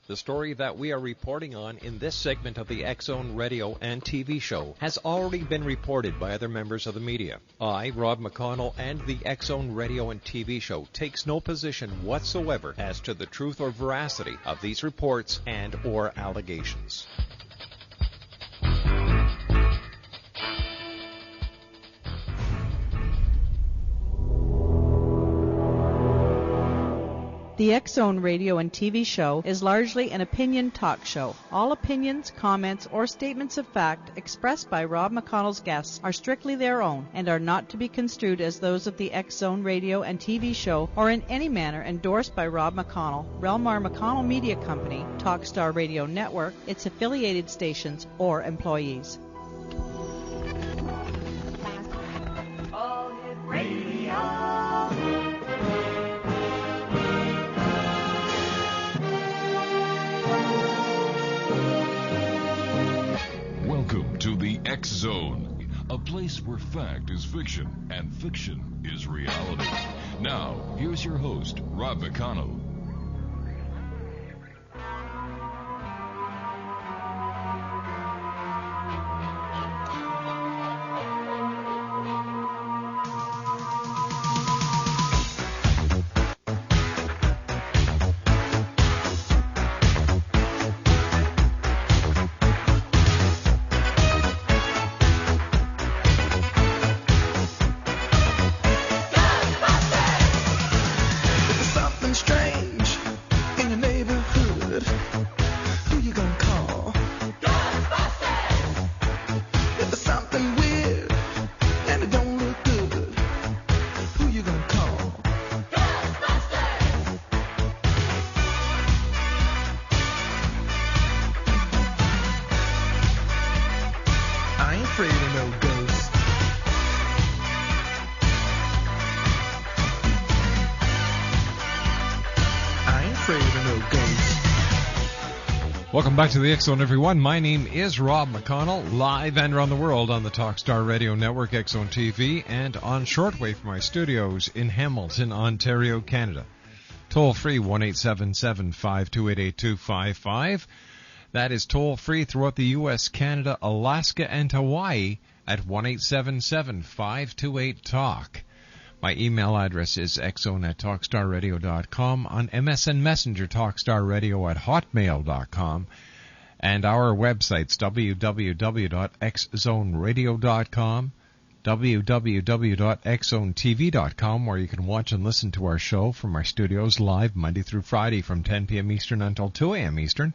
The story that we are reporting on in this segment of the X-Zone radio and TV show has already been reported by other members of the media. I, Rob McConnell, and the X-Zone radio and TV show takes no position whatsoever as to the truth or veracity of these reports and or allegations. The X-Zone radio and TV show is largely an opinion talk show. All opinions, comments, or statements of fact expressed by Rob McConnell's guests are strictly their own and are not to be construed as those of the X-Zone radio and TV show or in any manner endorsed by Rob McConnell, REL-MAR McConnell Media Company, Talkstar Radio Network, its affiliated stations, or employees. All Hit Radio. Welcome to the X-Zone, a place where fact is fiction and fiction is reality. Now, here's your host, Rob McConnell. Welcome back to the X-Zone, everyone. My name is Rob McConnell, live and around the world on the Talkstar Radio Network, X-Zone TV, and on shortwave from my studios in Hamilton, Ontario, Canada. Toll free 1-877-528-8255. That is toll free throughout the U.S., Canada, Alaska, and Hawaii at 1-877-528-TALK. My email address is xzone@talkstarradio.com, on MSN Messenger talkstarradio at hotmail.com, and our websites www.xzoneradio.com, www.xzonetv.com, where you can watch and listen to our show from our studios live Monday through Friday from 10 p.m. Eastern until 2 a.m. Eastern,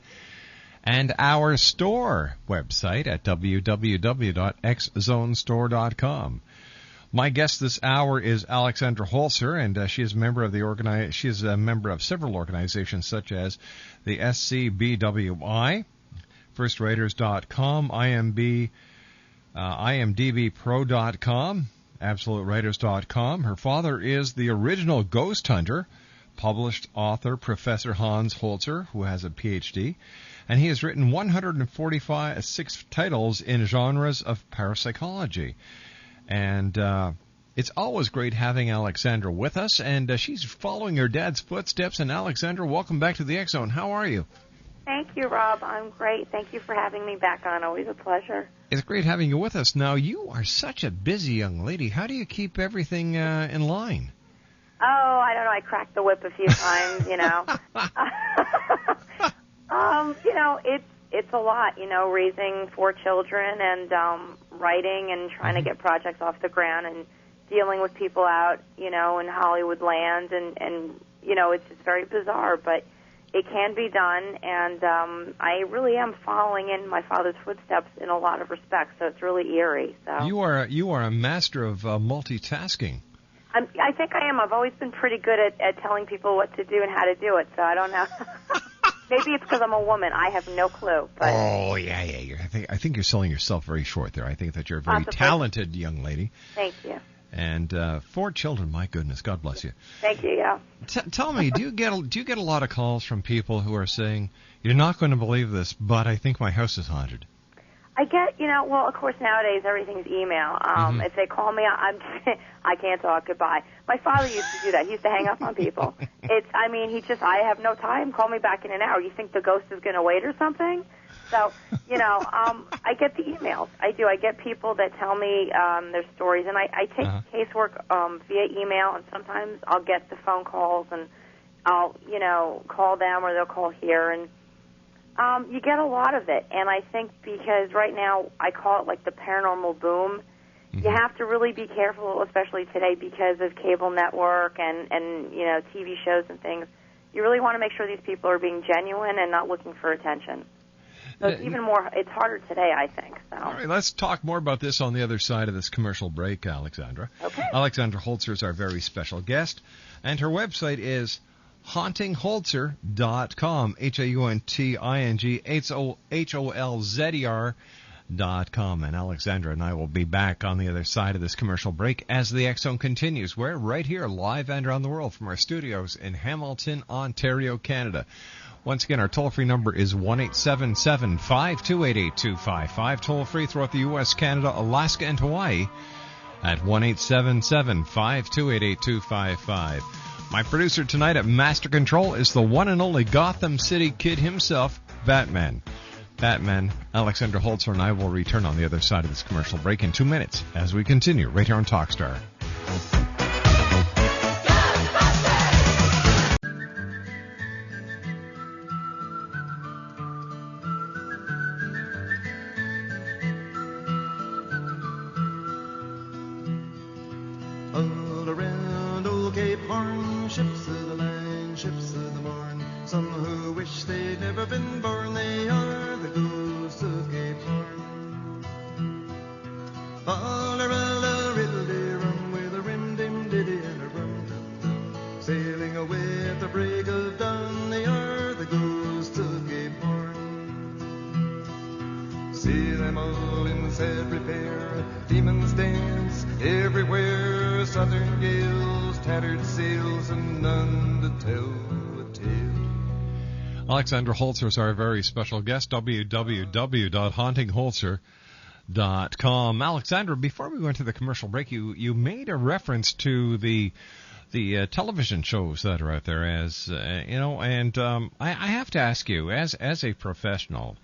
and our store website at www.xzonestore.com. My guest this hour is Alexandra HOLZER, and she is a member of she is a member of several organizations such as the SCBWI, FirstWriters.com, IMDbPro.com, AbsoluteWriters.com. Her father is the original ghost hunter, published author Professor Hans HOLZER, who has a PhD, and he has written 146 titles in genres of parapsychology. And it's always great having Alexandra with us, and she's following her dad's footsteps. And Alexandra, welcome back to the X-Zone. How are you? Thank you, Rob. I'm great. Thank you for having me back on. Always a pleasure. It's great having you with us. Now, you are such a busy young lady. How do you keep everything in line? Oh, I don't know. I cracked the whip a few times, you know. It's a lot, raising 4 children and writing and trying to get projects off the ground and dealing with people out, in Hollywood land. And it's just very bizarre, but it can be done. And I really am following in my father's footsteps in a lot of respects, so it's really eerie. So You are a master of multitasking. I think I am. I've always been pretty good at telling people what to do and how to do it, so I don't know. Maybe it's because I'm a woman. I have no clue. But oh, yeah. I think you're selling yourself very short there. I think that you're a very talented young lady. Thank you. And 4 children, my goodness, God bless you. Thank you, yeah. Tell me, do you get a lot of calls from people who are saying, you're not going to believe this, but I think my house is haunted? I get, well, of course, nowadays everything's email. If they call me, I can't talk. Goodbye. My father used to do that. He used to hang up on people. I have no time. Call me back in an hour. You think the ghost is going to wait or something? So, I get the emails. I do. I get people that tell me their stories, and I take casework via email, and sometimes I'll get the phone calls, and I'll, call them, or they'll call here, and you get a lot of it. And I think because right now I call it like the paranormal boom, you have to really be careful, especially today because of cable network and TV shows and things. You really want to make sure these people are being genuine and not looking for attention. So it's harder today, I think. So. All right, let's talk more about this on the other side of this commercial break, Alexandra. Okay. Alexandra Holzer is our very special guest, and her website is hauntingholzer.com, HAUNTINGHOLZER.com. And Alexandra and I will be back on the other side of this commercial break as the X Zone continues. We're right here, live and around the world from our studios in Hamilton, Ontario, Canada. Once again, our toll-free number is 1-877-528-8255. Toll-free throughout the U.S., Canada, Alaska, and Hawaii at 1-877-528-8255. My producer tonight at Master Control is the one and only Gotham City Kid himself, Batman. Alexandra Holzer and I will return on the other side of this commercial break in 2 minutes as we continue right here on Talkstar. All around old Cape Horn, ships of the line, ships of the morn. Some who wish they'd never been born, they are the ghosts of Cape Horn. All around a riddle-de-rum with a rim-dim-diddy and a rum-dum-dum. Sailing away at the break of dawn, they are the ghosts of Cape Horn. See them all in sad repair, demons dance everywhere, southern gales, tattered sails, and none to tell a tale. Alexandra Holzer is our very special guest, www.hauntingholzer.com. Alexandra, before we went to the commercial break, you made a reference to the television shows that are out there, as and I have to ask you, as a professional,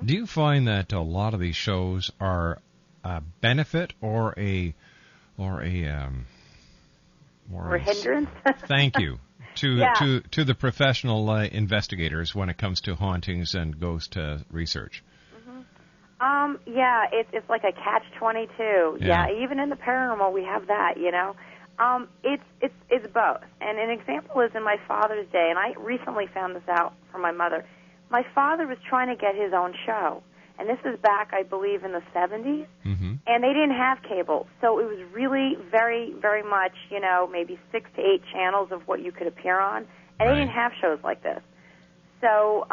do you find that a lot of these shows are a benefit or a hindrance? Thank you. To the professional investigators when it comes to hauntings and ghost research. It's like a catch-22. Yeah, even in the paranormal we have that. It's both. And an example is in my father's day, and I recently found this out from my mother. My father was trying to get his own show, and this is back, I believe, in the 70s, and they didn't have cable, so it was really very, very much, maybe 6 to 8 channels of what you could appear on, and they didn't have shows like this. So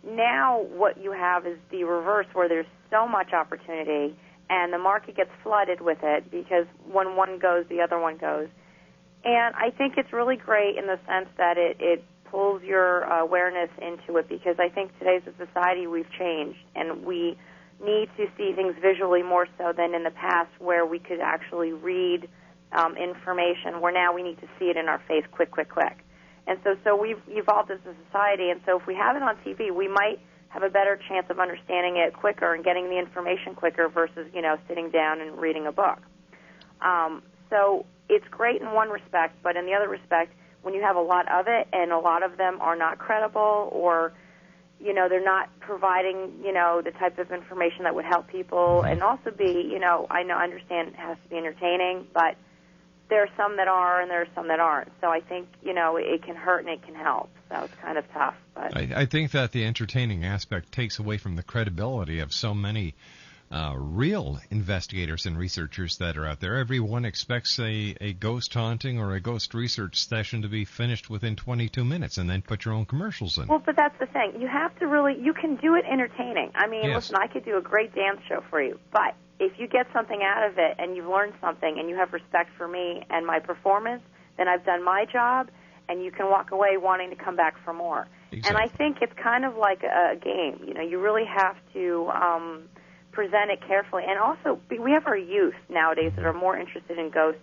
now what you have is the reverse, where there's so much opportunity, and the market gets flooded with it, because when one goes, the other one goes. And I think it's really great in the sense that it pulls your awareness into it, because I think today's society we've changed, and we need to see things visually more so than in the past, where we could actually read information, where now we need to see it in our face quick. And so we've evolved as a society, and so if we have it on TV, we might have a better chance of understanding it quicker and getting the information quicker versus, sitting down and reading a book. So it's great in one respect, but in the other respect, when you have a lot of it and a lot of them are not credible, or, they're not providing, the type of information that would help people, and also be, I understand it has to be entertaining, but there are some that are and there are some that aren't. So I think, it can hurt and it can help. So it's kind of tough. But I think that the entertaining aspect takes away from the credibility of so many real investigators and researchers that are out there. Everyone expects a ghost haunting or a ghost research session to be finished within 22 minutes and then put your own commercials in. Well, but that's the thing. You have to you can do it entertaining. I mean, Listen, I could do a great dance show for you, but if you get something out of it and you've learned something and you have respect for me and my performance, then I've done my job, and you can walk away wanting to come back for more. Exactly. And I think it's kind of like a game. You really have to present it carefully. And also, we have our youth nowadays that are more interested in ghosts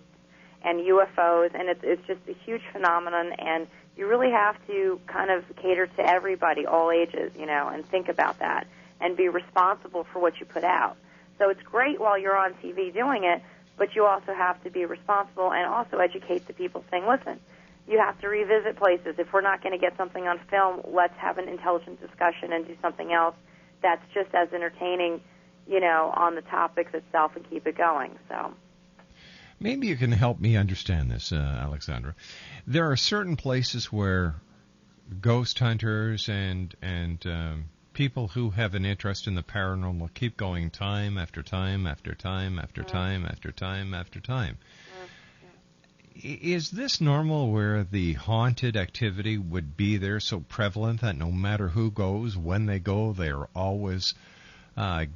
and UFOs, and it's just a huge phenomenon, and you really have to kind of cater to everybody, all ages, and think about that and be responsible for what you put out. So it's great while you're on TV doing it, but you also have to be responsible and also educate the people saying, listen, you have to revisit places. If we're not going to get something on film, let's have an intelligent discussion and do something else that's just as entertaining, on the topics itself and keep it going. So maybe you can help me understand this, Alexandra. There are certain places where ghost hunters and people who have an interest in the paranormal keep going time after time after time after time after time after time. Is this normal where the haunted activity would be there so prevalent that no matter who goes, when they go, they are always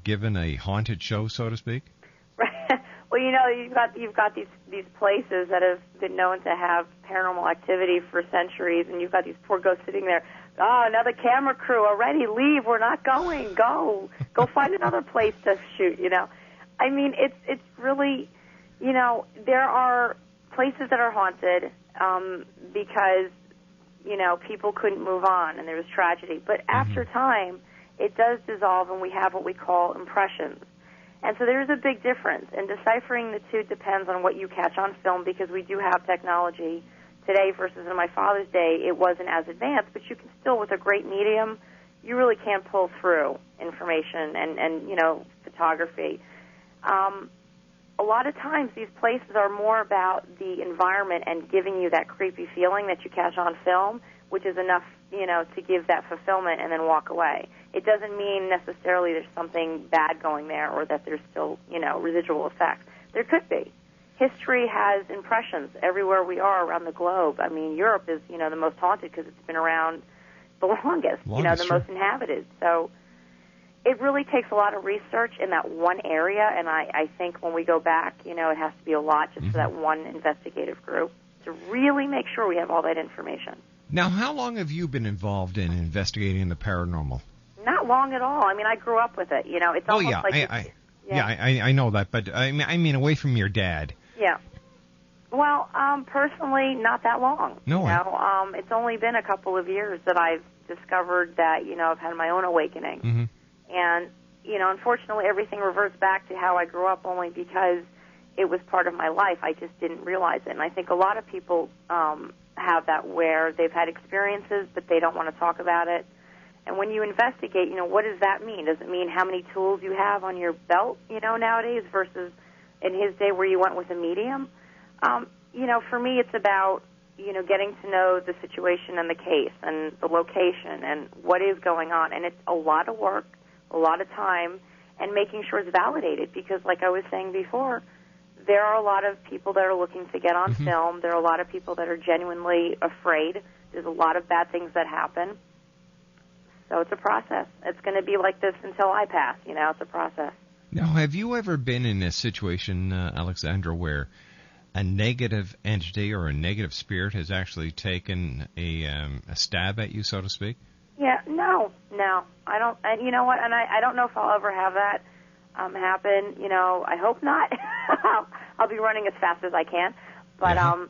given a haunted show, so to speak? Right. Well, you've got these places that have been known to have paranormal activity for centuries, and you've got these poor ghosts sitting there. Oh, another camera crew already. Leave. We're not going. Go find another place to shoot. I mean, it's really, there are places that are haunted because people couldn't move on and there was tragedy. But after time, it does dissolve, and we have what we call impressions. And so there's a big difference. And deciphering the two depends on what you catch on film, because we do have technology today versus in my father's day. It wasn't as advanced, but you can still, with a great medium, you really can pull through information and photography. A lot of times these places are more about the environment and giving you that creepy feeling that you catch on film, which is enough, to give that fulfillment and then walk away. It doesn't mean necessarily there's something bad going there or that there's still, residual effects. There could be. History has impressions everywhere we are around the globe. I mean, Europe is, the most haunted because it's been around the longest, the most inhabited. So it really takes a lot of research in that one area, and I think when we go back, it has to be a lot just for that one investigative group to really make sure we have all that information. Now, how long have you been involved in investigating the paranormal? Not long at all. I mean, I grew up with it. It's almost I know that, but I mean away from your dad. Yeah. Well, personally, not that long. No. It's only been a couple of years that I've discovered that, I've had my own awakening. Mm-hmm. And, unfortunately, everything reverts back to how I grew up only because it was part of my life. I just didn't realize it. And I think a lot of people have that where they've had experiences, but they don't want to talk about it. And when you investigate, what does that mean? Does it mean how many tools you have on your belt, nowadays versus in his day where you went with a medium? For me, it's about, getting to know the situation and the case and the location and what is going on. And it's a lot of work, a lot of time, and making sure it's validated because, like I was saying before, there are a lot of people that are looking to get on film. There are a lot of people that are genuinely afraid. There's a lot of bad things that happen. So it's a process. It's going to be like this until I pass. It's a process. Now, have you ever been in a situation, Alexandra, where a negative entity or a negative spirit has actually taken a stab at you, so to speak? Yeah, no. I don't. And you know what? And I don't know if I'll ever have that happen. I hope not. I'll be running as fast as I can. But no,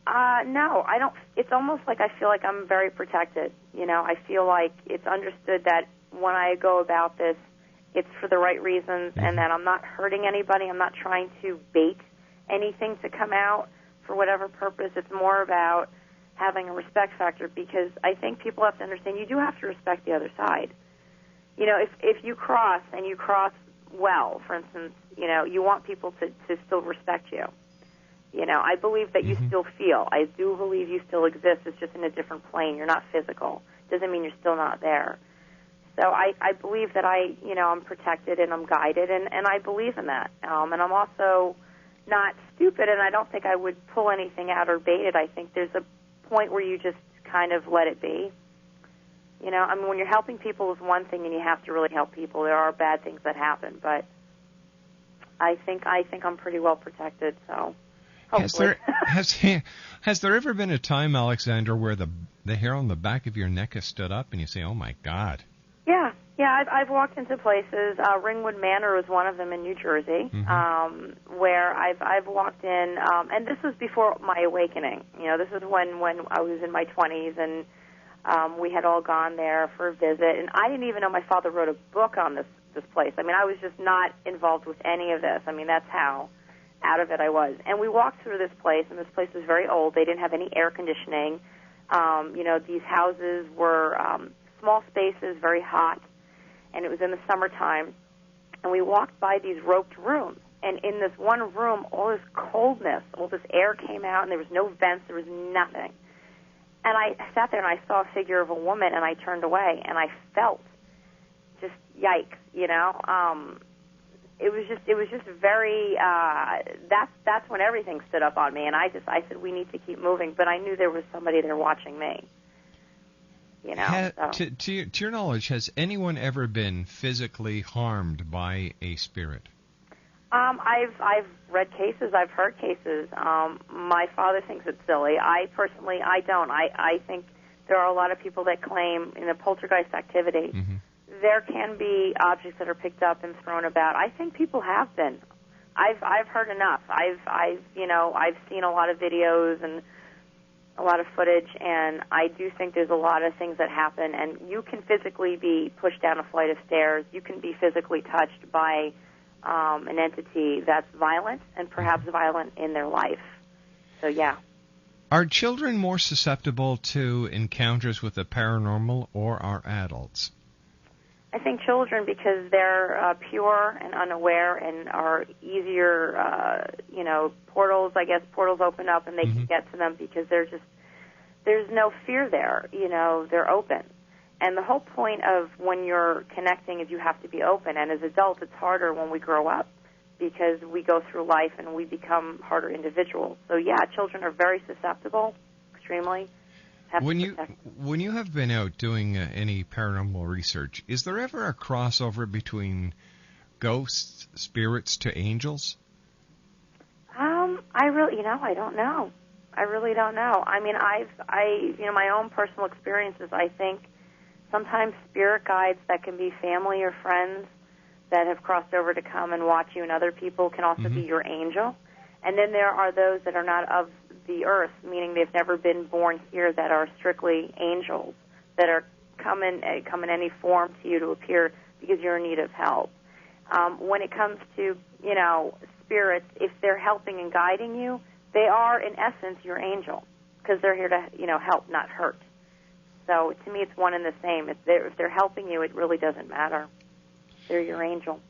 I don't. It's almost like I feel like I'm very protected. I feel like it's understood that when I go about this, it's for the right reasons, and that I'm not hurting anybody. I'm not trying to bait anything to come out for whatever purpose. It's more about having a respect factor, because I think people have to understand you do have to respect the other side. If you cross and you cross well, for instance, you want people to still respect you. I believe that you still feel. I do believe you still exist. It's just in a different plane. You're not physical. Doesn't mean you're still not there. So I believe that I'm protected and I'm guided, and I believe in that. And I'm also not stupid, and I don't think I would pull anything out or bait it. I think there's a point where you just kind of let it be. When you're helping people is one thing, and you have to really help people. There are bad things that happen, but I think I'm pretty well protected, so hopefully. Has there ever been a time, Alexandra, where the hair on the back of your neck has stood up and you say, oh, my God? Yeah, I've walked into places. Ringwood Manor was one of them in New Jersey, where I've walked in, and this was before my awakening. You know, this is when I was in my 20s, and we had all gone there for a visit, and I didn't even know my father wrote a book on this place. I mean, I was just not involved with any of this. I mean, that's how out of it I was. And we walked through this place, and this place was very old. They didn't have any air conditioning. You know, these houses were small spaces, very hot, and it was in the summertime. And we walked by these roped rooms, and in this one room, all this coldness, all this air came out, and there was no vents, there was nothing. And I sat there, and I saw a figure of a woman, and I turned away, and I felt just yikes, you know. It was just very. That's when everything stood up on me, and I said we need to keep moving. But I knew there was somebody there watching me. You know. To your knowledge, has anyone ever been physically harmed by a spirit? I've read cases. I've heard cases. My father thinks it's silly. I personally, I don't. I think there are a lot of people that claim in the poltergeist activity. There can be objects that are picked up and thrown about. I think people have been. I've heard enough. I've seen a lot of videos and a lot of footage, and I do think there's a lot of things that happen. And you can physically be pushed down a flight of stairs. You can be physically touched by an entity that's violent and perhaps violent in their life. So yeah. Are children more susceptible to encounters with the paranormal, or are adults? I think children, because they're pure and unaware and are easier, portals, I guess, portals open up and they can get to them because there's no fear there, you know, they're open. And the whole point of when you're connecting is you have to be open. And as adults, it's harder when we grow up because we go through life and we become harder individuals. So, yeah, children are very susceptible, extremely. When you have been out doing any paranormal research, is there ever a crossover between ghosts, spirits, to angels? I don't know. I really don't know. I mean, my own personal experiences, I think sometimes spirit guides that can be family or friends that have crossed over to come and watch you and other people can also be your angel. And then there are those that are not of the earth, meaning they've never been born here, that are strictly angels, that are come in any form to you to appear because you're in need of help. When it comes to, spirits, if they're helping and guiding you, they are, in essence, your angel because they're here to, help, not hurt. So to me, it's one and the same. If they're helping you, it really doesn't matter. They're your angel.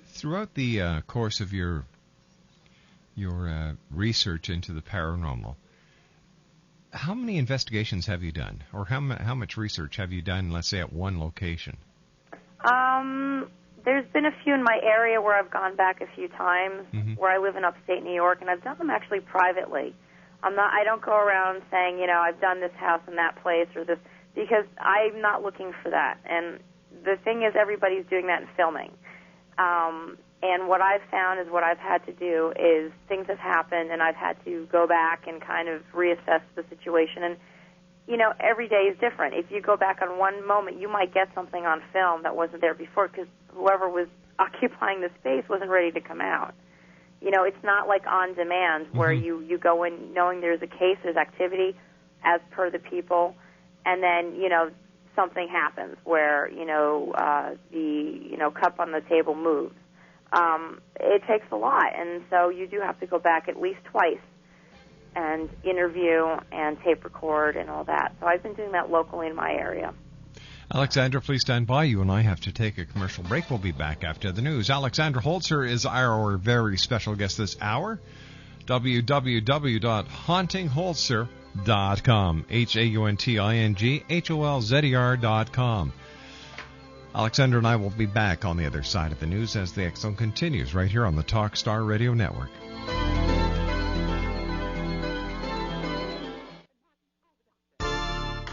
Throughout the course of your research into the paranormal, how many investigations have you done, or how much research have you done, let's say, at one location? There's been a few in my area where I've gone back a few times, where I live in upstate New York, and I've done them actually privately. I don't go around saying, I've done this house in that place or this, because I'm not looking for that. And the thing is, everybody's doing that in filming. And what I've found is what I've had to do is things have happened, and I've had to go back and kind of reassess the situation. And, every day is different. If you go back on one moment, you might get something on film that wasn't there before because whoever was occupying the space wasn't ready to come out. It's not like on demand where you go in knowing there's a case, there's activity as per the people, and then, something happens where, the cup on the table moves. It takes a lot, and so you do have to go back at least twice and interview and tape record and all that. So I've been doing that locally in my area. Alexandra, please stand by. You and I have to take a commercial break. We'll be back after the news. Alexandra HOLZER is our very special guest this hour. www.hauntingholzer.com. HAUNTINGHOLZER.com. Alexandra and I will be back on the other side of the news as the X Zone continues right here on the Talkstar Radio Network.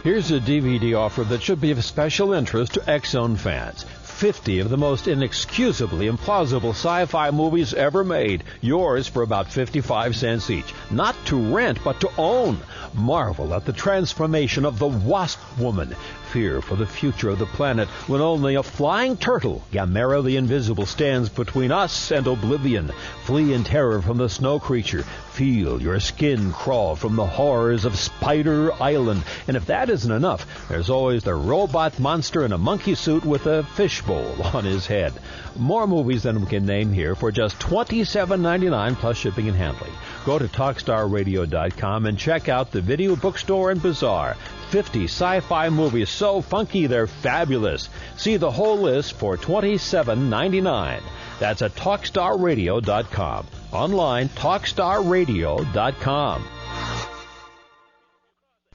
Here's a DVD offer that should be of special interest to X Zone fans. 50 of the most inexcusably implausible sci-fi movies ever made. Yours for about 55 cents each. Not to rent, but to own. Marvel at the transformation of the Wasp Woman. Fear for the future of the planet when only a flying turtle, Gamera the Invisible, stands between us and oblivion. Flee in terror from the snow creature. Feel your skin crawl from the horrors of Spider Island. And if that isn't enough, there's always the robot monster in a monkey suit with a fishbowl on his head. More movies than we can name here for just $27.99 plus shipping and handling. Go to TalkStarRadio.com and check out the Video Bookstore and Bazaar. 50 sci-fi movies so funky they're fabulous. See the whole list for $27.99. That's at TalkStarRadio.com. Online, TalkStarRadio.com.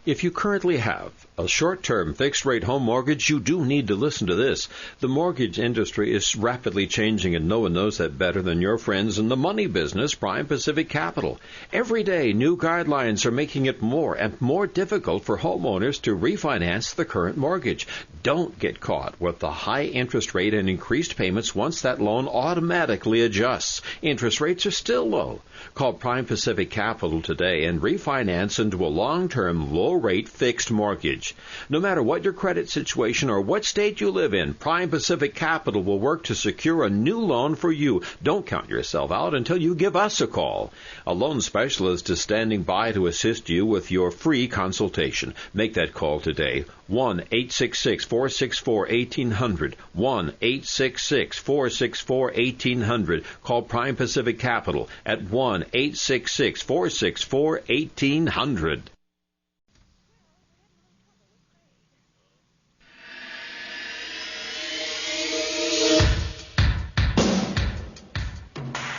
If you currently have a short-term fixed-rate home mortgage, you do need to listen to this. The mortgage industry is rapidly changing, and no one knows that better than your friends in the money business, Prime Pacific Capital. Every day, new guidelines are making it more and more difficult for homeowners to refinance the current mortgage. Don't get caught with the high interest rate and increased payments once that loan automatically adjusts. Interest rates are still low. Call Prime Pacific Capital today and refinance into a long-term, low-rate fixed mortgage. No matter what your credit situation or what state you live in, Prime Pacific Capital will work to secure a new loan for you. Don't count yourself out until you give us a call. A loan specialist is standing by to assist you with your free consultation. Make that call today. 1-866-464-1800. 1-866-464-1800. Call Prime Pacific Capital at 1-866-464-1800.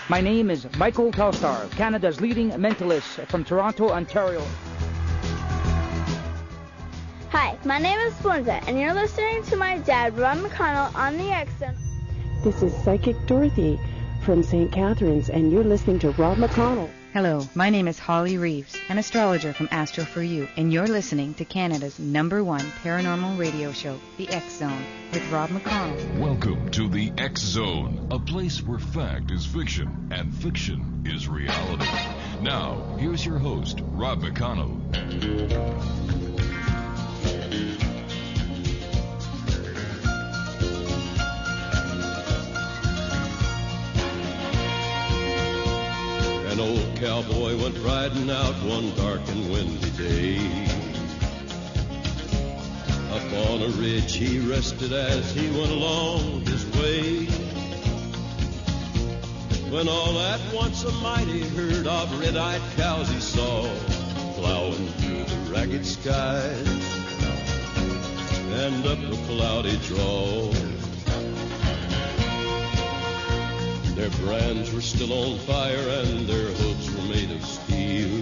My name is Michael Telstar, Canada's leading mentalist from Toronto, Ontario. Hi, my name is Gwilda, and you're listening to my dad, Rob McConnell, on the X-Zone. This is Psychic Dorothy from St. Catharines, and you're listening to Rob McConnell. Hello, my name is Holly Reeves, an astrologer from Astro For You, and you're listening to Canada's #1 paranormal radio show, The X-Zone, with Rob McConnell. Welcome to The X-Zone, a place where fact is fiction and fiction is reality. Now, here's your host, Rob McConnell. An old cowboy went riding out one dark and windy day. Up on a ridge he rested as he went along his way. When all at once a mighty herd of red-eyed cows he saw plowing through the ragged skies and up a cloudy draw. Their brands were still on fire and their hooves were made of steel.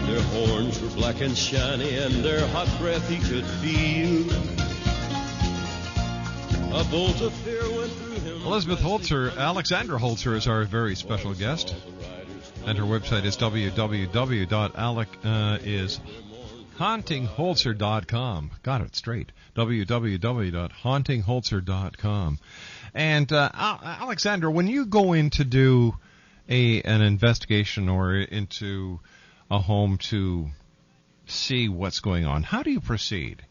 Their horns were black and shiny and their hot breath he could feel. A bolt of fear went through him. Elizabeth Holzer, Alexandra Holzer is our very special guest. And her website is www.hauntingholzer.com. Got it straight. www.hauntingholzer.com. And Alexandra, when you go in to do an investigation or into a home to see what's going on, how do you proceed?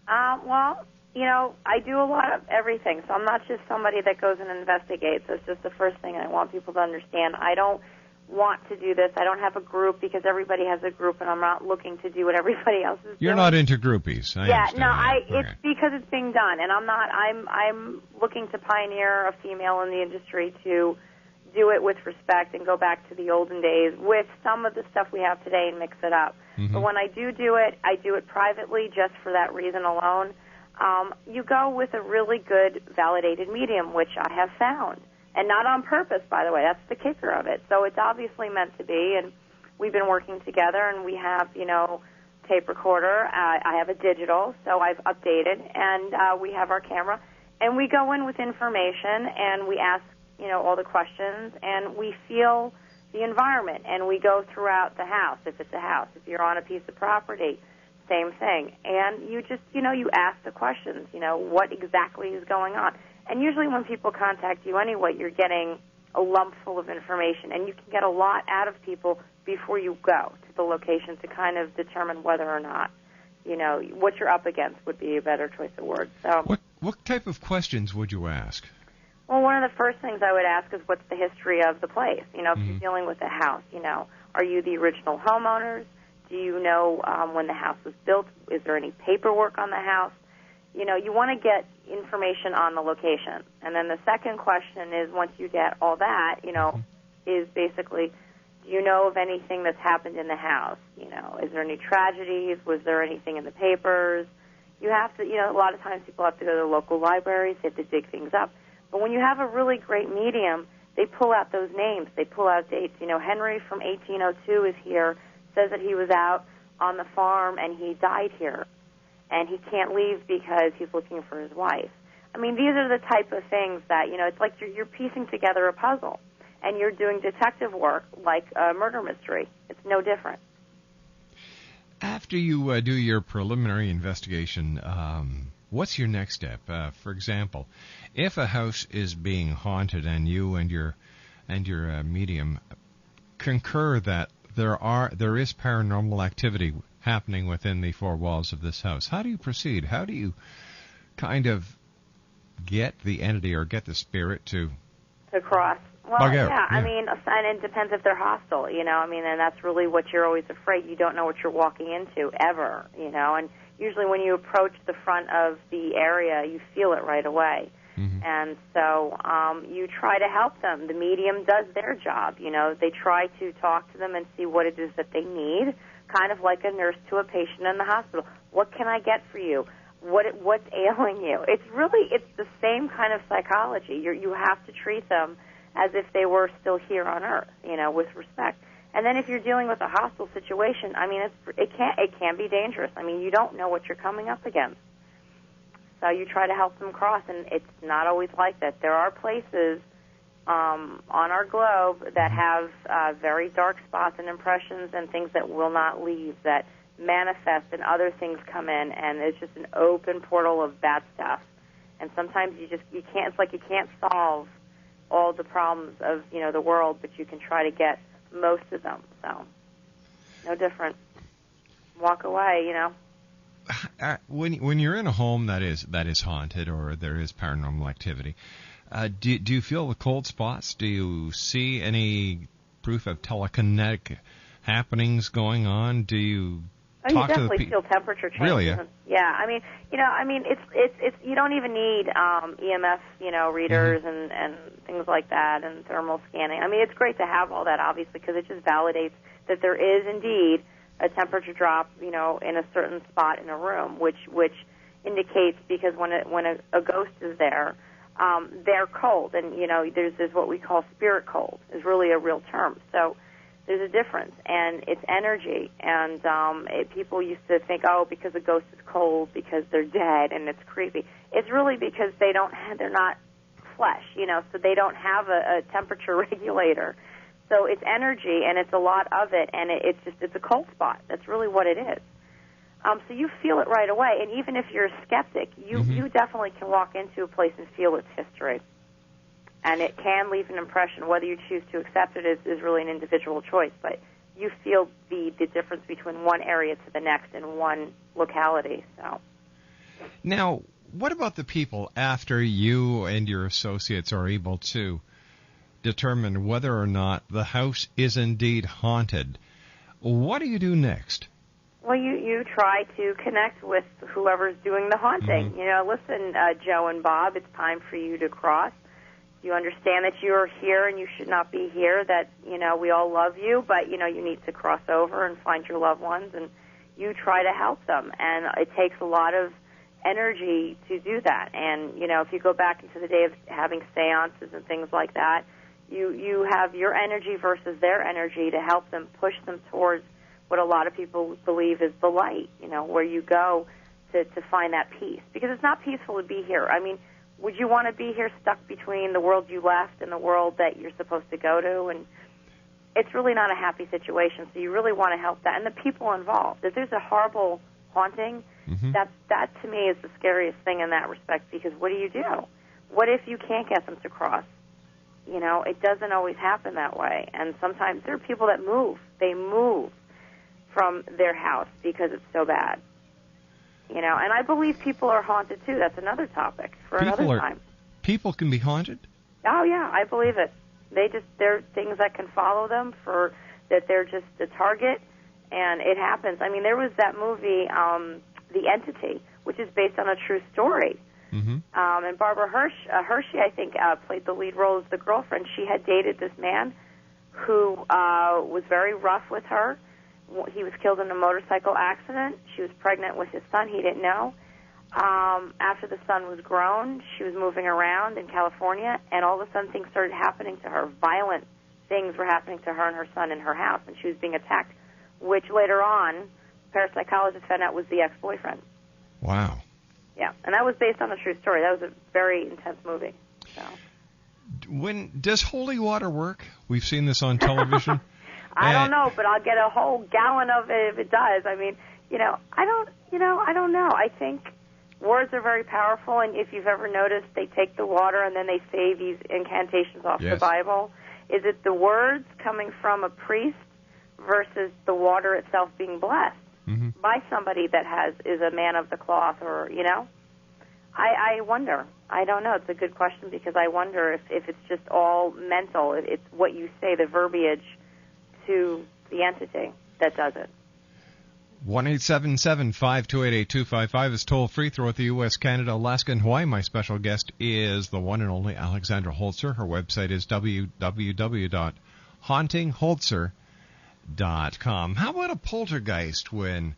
Well, you know, I do a lot of everything, so I'm not just somebody that goes and investigates. That's just the first thing I want people to understand. I don't want to do this. I don't have a group because everybody has a group, and I'm not looking to do what everybody else is doing. You're not into groupies. It's because it's being done, and I'm looking to pioneer a female in the industry to do it with respect and go back to the olden days with some of the stuff we have today and mix it up. Mm-hmm. But when I do it, I do it privately just for that reason alone. You go with a really good validated medium, which I have found. And not on purpose, by the way. That's the kicker of it. So it's obviously meant to be, and we've been working together, and we have, tape recorder. I have a digital, so I've updated, and we have our camera. And we go in with information, and we ask, all the questions, and we feel the environment, and we go throughout the house, if it's a house, if you're on a piece of property. same thing. And you just, you ask the questions, what exactly is going on. And usually when people contact you anyway, you're getting a lump full of information, and you can get a lot out of people before you go to the location to kind of determine whether or not, what you're up against would be a better choice of words. So, what type of questions would you ask? Well, one of the first things I would ask is what's the history of the place? If you're dealing with a house, are you the original homeowners? Do you know when the house was built? Is there any paperwork on the house? You want to get information on the location. And then the second question is, once you get all that, is basically, do you know of anything that's happened in the house? Is there any tragedies? Was there anything in the papers? You have to, a lot of times people have to go to the local libraries, they have to dig things up. But when you have a really great medium, they pull out those names. They pull out dates. Henry from 1802 is here, says that he was out on the farm and he died here. And he can't leave because he's looking for his wife. I mean, these are the type of things that, it's like you're piecing together a puzzle. And you're doing detective work like a murder mystery. It's no different. After you do your preliminary investigation, what's your next step? For example, if a house is being haunted and you and your medium concur that there is paranormal activity happening within the four walls of this house, how do you proceed? How do you kind of get the entity or get the spirit to cross? Well, bug out? Yeah, I mean, and it depends if they're hostile, and that's really what you're always afraid. You don't know what you're walking into, ever, and usually when you approach the front of the area, you feel it right away. Mm-hmm. And so you try to help them. The medium does their job, they try to talk to them and see what it is that they need, kind of like a nurse to a patient in the hospital. What can I get for you? What's ailing you? It's the same kind of psychology. You have to treat them as if they were still here on Earth, with respect. And then if you're dealing with a hostile situation, I mean, it can be dangerous. I mean, you don't know what you're coming up against. So you try to help them cross, and it's not always like that. There are places on our globe that have very dark spots and impressions and things that will not leave, that manifest, and other things come in, and it's just an open portal of bad stuff. And sometimes you can't. It's like you can't solve all the problems of the world, but you can try to get most of them. So no different. Walk away, When you're in a home that is haunted or there is paranormal activity, do you feel the cold spots? Do you see any proof of telekinetic happenings going on? Do you talk you to the definitely feel temperature changes. Really? Yeah. I mean, it's you don't even need EMF, readers and things like that, and thermal scanning. I mean, it's great to have all that, obviously, because it just validates that there is indeed a temperature drop, in a certain spot in a room, which indicates, because when a ghost is there, they're cold, and there's what we call spirit cold, is really a real term. So there's a difference, and it's energy. And people used to think, because a ghost is cold because they're dead and it's creepy. It's really because they're not flesh, so they don't have a temperature regulator. So it's energy, and it's a lot of it, and it's a cold spot. That's really what it is. So you feel it right away, and even if you're a skeptic, you definitely can walk into a place and feel its history. And it can leave an impression. Whether you choose to accept it is really an individual choice, but you feel the difference between one area to the next in one locality. So now, what about the people after you and your associates are able to determine whether or not the house is indeed haunted? What do you do next? Well, you try to connect with whoever's doing the haunting. Listen, Joe and Bob, it's time for you to cross. You understand that you are here and you should not be here, that, we all love you, but, you need to cross over and find your loved ones, and you try to help them. And it takes a lot of energy to do that. And, if you go back into the day of having seances and things like that, you have your energy versus their energy to help them, push them towards what a lot of people believe is the light, where you go to find that peace. Because it's not peaceful to be here. I mean, would you want to be here stuck between the world you left and the world that you're supposed to go to? And it's really not a happy situation, so you really want to help that. And the people involved. If there's a horrible haunting, Mm-hmm. that to me is the scariest thing in that respect, because what do you do? What if you can't get them to cross? You know, it doesn't always happen that way. And sometimes there are people that move. They move from their house because it's so bad. You know, and I believe people are haunted, too. That's another topic for another time. People can be haunted? Oh, yeah, I believe it. There are things that can follow them that they're just a target, and it happens. I mean, there was that movie, The Entity, which is based on a true story. Mm-hmm. And Barbara Hershey, I think, played the lead role as the girlfriend. She had dated this man who was very rough with her. He was killed in a motorcycle accident. She was pregnant with his son. He didn't know. After the son was grown, she was moving around in California, and all of a sudden things started happening to her. Violent things were happening to her and her son in her house, and she was being attacked, which later on, parapsychologists found out was the ex-boyfriend. Wow. Yeah, and that was based on a true story. That was a very intense movie. So. Does holy water work? We've seen this on television. I don't know, but I'll get a whole gallon of it if it does. I mean, I don't know. I think words are very powerful, and if you've ever noticed, they take the water and then they say these incantations off the Bible. Is it the words coming from a priest versus the water itself being blessed by somebody that is a man of the cloth, or, I wonder. I don't know. It's a good question, because I wonder if it's just all mental. It's what you say, the verbiage to the entity that does it. 1-877-528-8255 is toll-free throughout the U.S., Canada, Alaska, and Hawaii. My special guest is the one and only Alexandra Holzer. Her website is www.hauntingholzer.com. How about a poltergeist when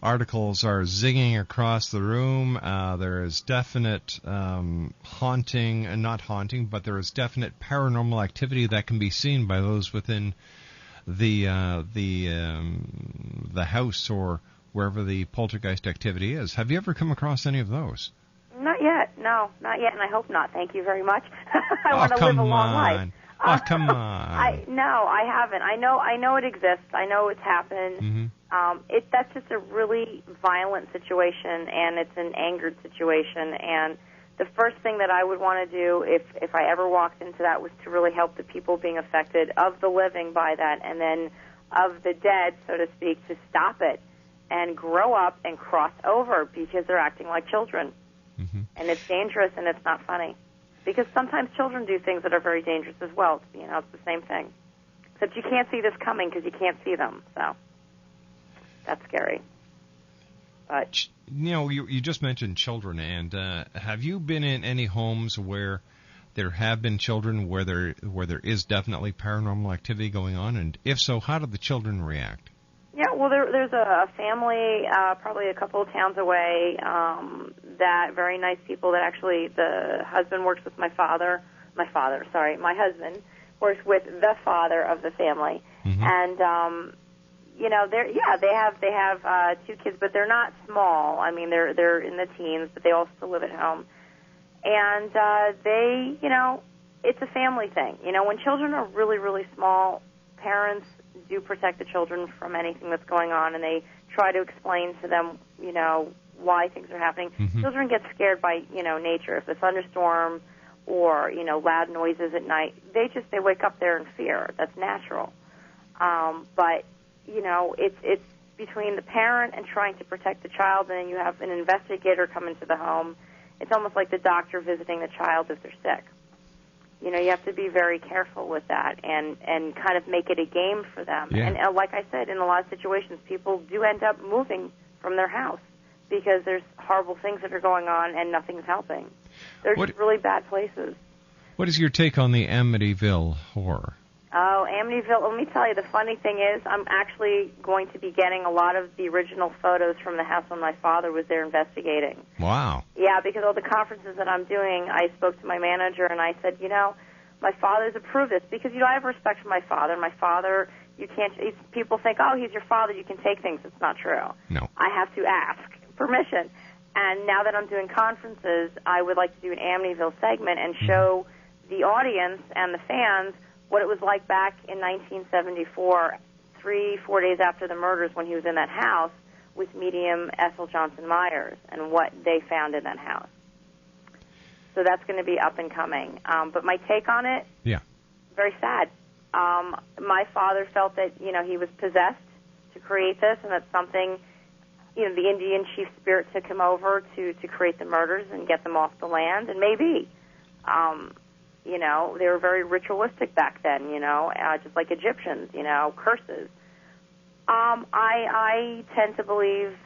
articles are zinging across the room? There is definite haunting, and not haunting, but there is definite paranormal activity that can be seen by those within the house or wherever the poltergeist activity is. Have you ever come across any of those? Not yet. No, not yet, and I hope not. Thank you very much. I want to live a long life. Oh, come on. No, I haven't. I know it exists. I know it's happened. Mm-hmm. That's just a really violent situation, and it's an angered situation, and the first thing that I would want to do if I ever walked into that was to really help the people being affected, of the living by that, and then of the dead, so to speak, to stop it and grow up and cross over, because they're acting like children. Mm-hmm. And it's dangerous, and it's not funny. Because sometimes children do things that are very dangerous as well. It's the same thing. Except you can't see this coming because you can't see them. So that's scary. But you just mentioned children, and have you been in any homes where there have been children where there is definitely paranormal activity going on? And if so, how do the children react? Yeah, well, there's a family probably a couple of towns away, that very nice people that actually, the husband works with my husband works with the father of the family. Mm-hmm. And, they have 2 kids, but they're not small. I mean, they're in the teens, but they all still live at home. And it's a family thing. When children are really, really small, parents do protect the children from anything that's going on, and they try to explain to them, why things are happening. Mm-hmm. Children get scared by, nature. If a thunderstorm or, loud noises at night, they wake up there in fear. That's natural. But, it's between the parent and trying to protect the child, and then you have an investigator come into the home. It's almost like the doctor visiting the child if they're sick. You have to be very careful with that and kind of make it a game for them. Yeah. And like I said, in a lot of situations, people do end up moving from their house because there's horrible things that are going on and nothing's helping. They're just really bad places. What is your take on the Amityville horror? Oh, Amityville, let me tell you, the funny thing is I'm actually going to be getting a lot of the original photos from the house when my father was there investigating. Wow. Yeah, because all the conferences that I'm doing, I spoke to my manager and I said, my father's approved this because, I have respect for my father. My father, people think, oh, he's your father, you can take things. It's not true. No. I have to ask permission. And now that I'm doing conferences, I would like to do an Amityville segment and show the audience and the fans what it was like back in 1974, 3-4 days after the murders when he was in that house, with medium Ethel Johnson Myers and what they found in that house. So that's going to be up and coming. But my take on it, very sad. My father felt that, he was possessed to create this, and that's something, the Indian chief spirit took him over to create the murders and get them off the land, and maybe. They were very ritualistic back then, just like Egyptians, curses. I tend to believe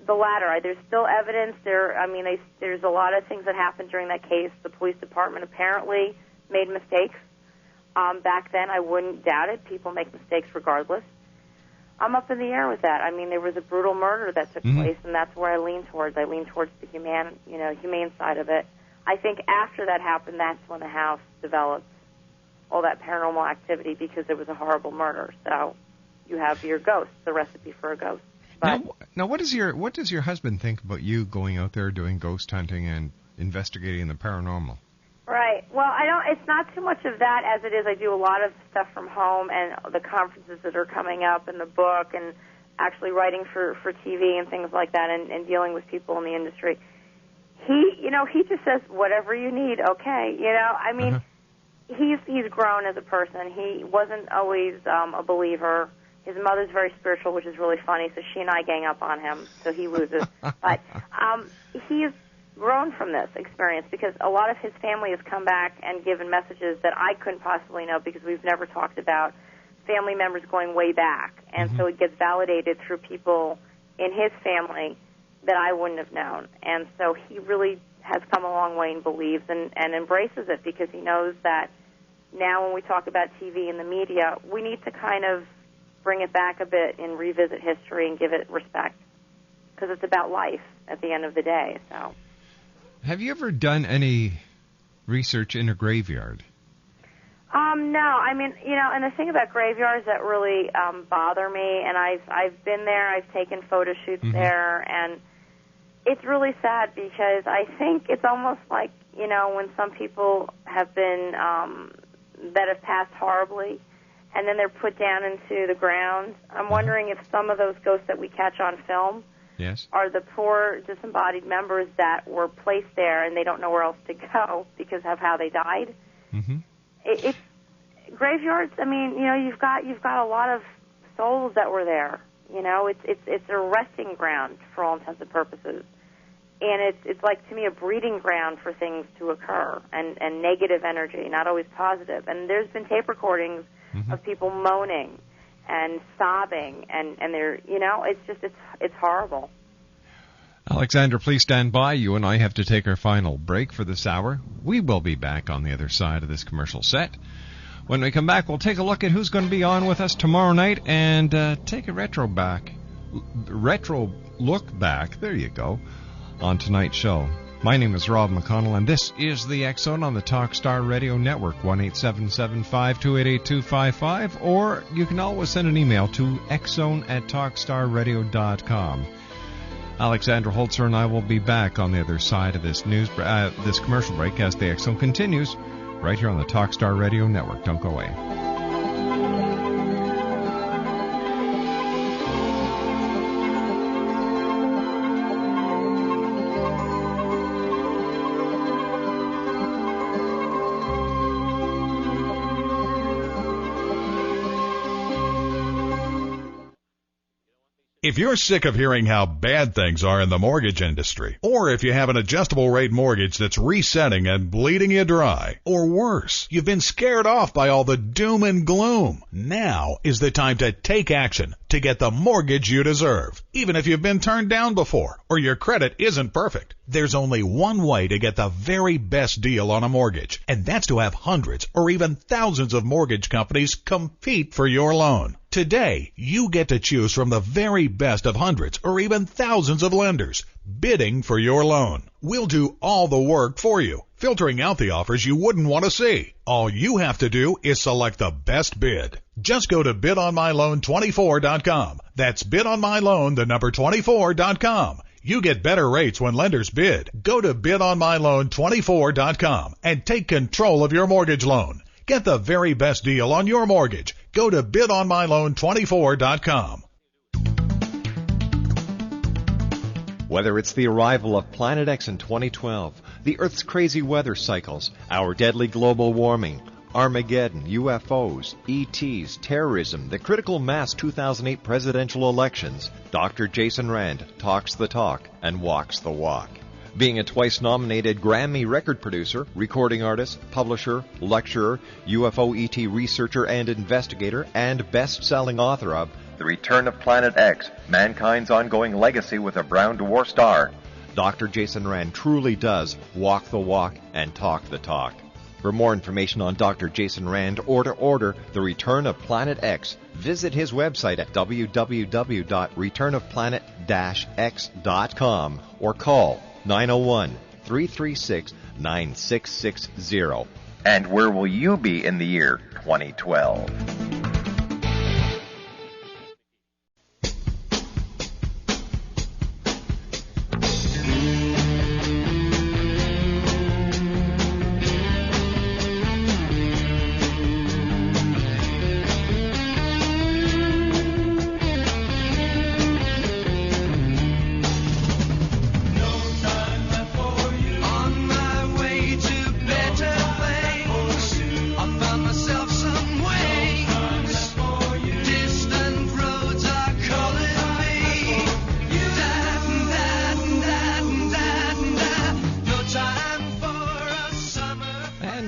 the latter. There's still evidence there. There's a lot of things that happened during that case. The police department apparently made mistakes. Back then, I wouldn't doubt it. People make mistakes regardless. I'm up in the air with that. There was a brutal murder that took place, and that's where I lean towards. I lean towards the humane side of it. I think after that happened, that's when the house developed all that paranormal activity, because it was a horrible murder. So you have your ghost, the recipe for a ghost. But now, what does your husband think about you going out there doing ghost hunting and investigating the paranormal? Right. Well, it's not too much of that as it is. I do a lot of stuff from home, and the conferences that are coming up, and the book, and actually writing for TV and things like that, and dealing with people in the industry. He just says, whatever you need, okay. He's grown as a person. He wasn't always a believer. His mother's very spiritual, which is really funny, so she and I gang up on him, so he loses. But he's grown from this experience, because a lot of his family has come back and given messages that I couldn't possibly know, because we've never talked about family members going way back. And so it gets validated through people in his family that I wouldn't have known. And so he really has come a long way and believes and embraces it, because he knows that now when we talk about TV and the media, we need to kind of bring it back a bit and revisit history and give it respect, because it's about life at the end of the day. So, have you ever done any research in a graveyard? No. And the thing about graveyards that really bother me, and I've been there, I've taken photo shoots there, and it's really sad, because I think it's almost like, when some people have been, that have passed horribly, and then they're put down into the ground. I'm wondering if some of those ghosts that we catch on film are the poor disembodied members that were placed there, and they don't know where else to go because of how they died. It's graveyards. You've got a lot of souls that were there. It's a resting ground for all intents and purposes. And it's like, to me, a breeding ground for things to occur, and negative energy, not always positive. And there's been tape recordings of people moaning and sobbing, and they're, it's horrible. Alexandra, please stand by. You and I have to take our final break for this hour. We will be back on the other side of this commercial set. When we come back, we'll take a look at who's going to be on with us tomorrow night, and take a retro look back, there you go, on tonight's show. My name is Rob McConnell, and this is the X-Zone on the Talkstar Radio Network, 1-877-528-8255, or you can always send an email to xzone@talkstarradio.com. Alexandra Holzer and I will be back on the other side of this this commercial break as the X-Zone continues right here on the Talkstar Radio Network. Don't go away. If you're sick of hearing how bad things are in the mortgage industry, or if you have an adjustable rate mortgage that's resetting and bleeding you dry, or worse, you've been scared off by all the doom and gloom, now is the time to take action to get the mortgage you deserve. Even if you've been turned down before, or your credit isn't perfect, there's only one way to get the very best deal on a mortgage, and that's to have hundreds or even thousands of mortgage companies compete for your loan. Today, you get to choose from the very best of hundreds or even thousands of lenders bidding for your loan. We'll do all the work for you, filtering out the offers you wouldn't want to see. All you have to do is select the best bid. Just go to bidonmyloan24.com. That's bidonmyloan24.com. You get better rates when lenders bid. Go to bidonmyloan24.com and take control of your mortgage loan. Get the very best deal on your mortgage. Go to bidonmyloan24.com. Whether it's the arrival of Planet X in 2012, the Earth's crazy weather cycles, our deadly global warming, Armageddon, UFOs, ETs, terrorism, the critical mass 2008 presidential elections, Dr. Jason Rand talks the talk and walks the walk. Being a twice-nominated Grammy record producer, recording artist, publisher, lecturer, UFO ET researcher and investigator, and best-selling author of The Return of Planet X, Mankind's Ongoing Legacy with a Brown Dwarf Star, Dr. Jason Rand truly does walk the walk and talk the talk. For more information on Dr. Jason Rand or to order The Return of Planet X, visit his website at www.returnofplanet-x.com or call 901-336-9660. And where will you be in the year 2012?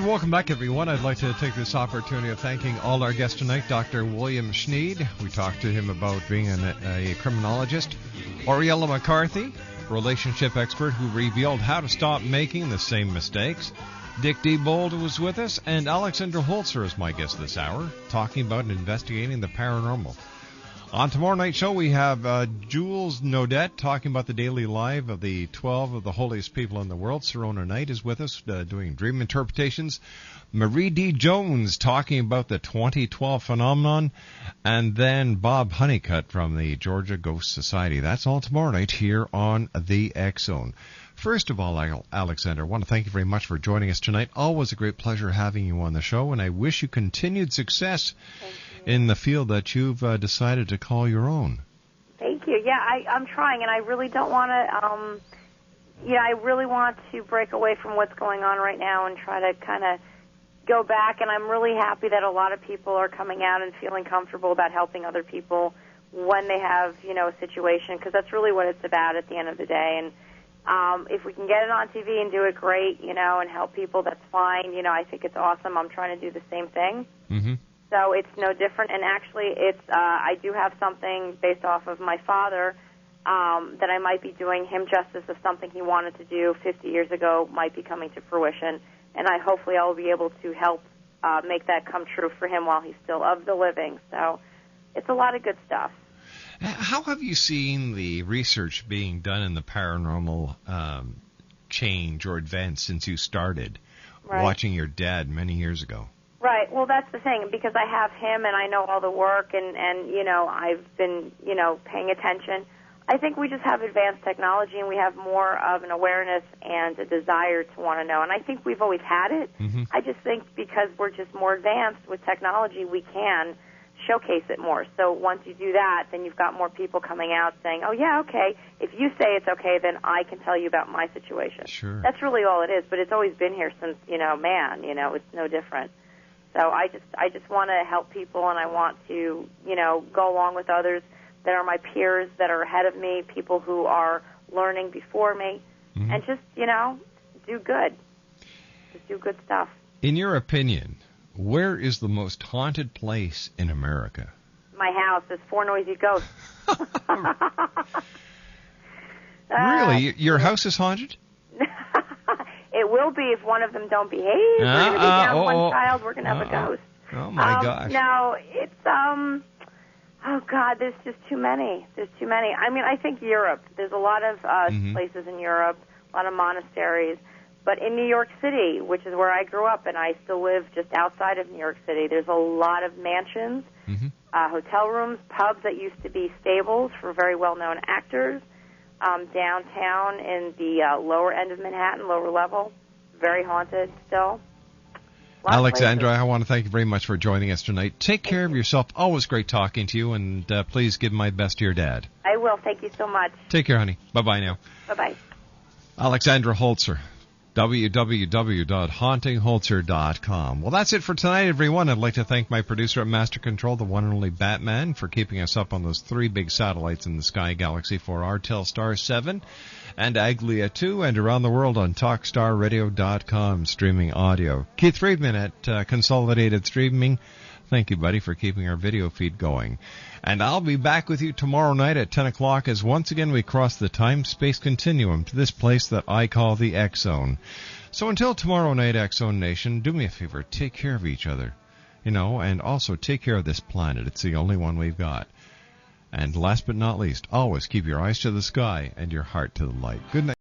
Welcome back, everyone. I'd like to take this opportunity of thanking all our guests tonight. Dr. William Schneed, we talked to him about being a criminologist. Oriella McCarthy, relationship expert who revealed how to stop making the same mistakes. Dick Diebold was with us, and Alexandra Holzer is my guest this hour, talking about investigating the paranormal. On tomorrow night's show, we have Jules Naudet talking about the daily life of the 12 of the holiest people in the world. Serona Knight is with us doing dream interpretations. Marie D. Jones talking about the 2012 phenomenon. And then Bob Honeycutt from the Georgia Ghost Society. That's all tomorrow night here on the X Zone. First of all, Alexander, I want to thank you very much for joining us tonight. Always a great pleasure having you on the show, and I wish you continued success in the field that you've decided to call your own. Thank you. Yeah, I'm trying, and I really don't want to, I really want to break away from what's going on right now and try to kind of go back, and I'm really happy that a lot of people are coming out and feeling comfortable about helping other people when they have, a situation, because that's really what it's about at the end of the day. And if we can get it on TV and do it great, and help people, that's fine. I think it's awesome. I'm trying to do the same thing. Mm-hmm. So it's no different. And actually, I do have something based off of my father that I might be doing him justice of something he wanted to do 50 years ago might be coming to fruition. And hopefully I will be able to help make that come true for him while he's still of the living. So it's a lot of good stuff. How have you seen the research being done in the paranormal change or advance since you started watching your dad many years ago? Right. Well, that's the thing, because I have him and I know all the work and I've been, paying attention. I think we just have advanced technology and we have more of an awareness and a desire to want to know. And I think we've always had it. Mm-hmm. I just think because we're just more advanced with technology, we can showcase it more. So once you do that, then you've got more people coming out saying, oh, yeah, okay, if you say it's okay, then I can tell you about my situation. Sure. That's really all it is, but it's always been here since, it's no different. So I just want to help people, and I want to, go along with others that are my peers that are ahead of me, people who are learning before me, mm-hmm. and just, do good. Just do good stuff. In your opinion, where is the most haunted place in America? My house. There's 4 noisy ghosts. Really? Your house is haunted? It will be if one of them don't behave. We're going to be down one child. We're going to have a ghost. Oh, my gosh. No, it's, oh, God, there's just too many. There's too many. I mean, I think Europe. There's a lot of mm-hmm. places in Europe, a lot of monasteries. But in New York City, which is where I grew up, and I still live just outside of New York City, there's a lot of mansions, mm-hmm. Hotel rooms, pubs that used to be stables for very well-known actors. Downtown in the lower end of Manhattan, lower level, very haunted still. Alexandra, I want to thank you very much for joining us tonight. Take care of yourself. Always great talking to you, and please give my best to your dad. I will. Thank you so much. Take care, honey. Bye-bye now. Bye-bye. Alexandra Holzer, www.hauntingholzer.com. Well, that's it for tonight, everyone. I'd like to thank my producer at Master Control, the one and only Batman, for keeping us up on those 3 big satellites in the sky galaxy for our Telstar 7 and Aglia 2, and around the world on TalkStarRadio.com, streaming audio. Keith Friedman at Consolidated Streaming. Thank you, buddy, for keeping our video feed going. And I'll be back with you tomorrow night at 10 o'clock as once again we cross the time-space continuum to this place that I call the X-Zone. So until tomorrow night, X-Zone Nation, do me a favor, take care of each other, and also take care of this planet. It's the only one we've got. And last but not least, always keep your eyes to the sky and your heart to the light. Good night.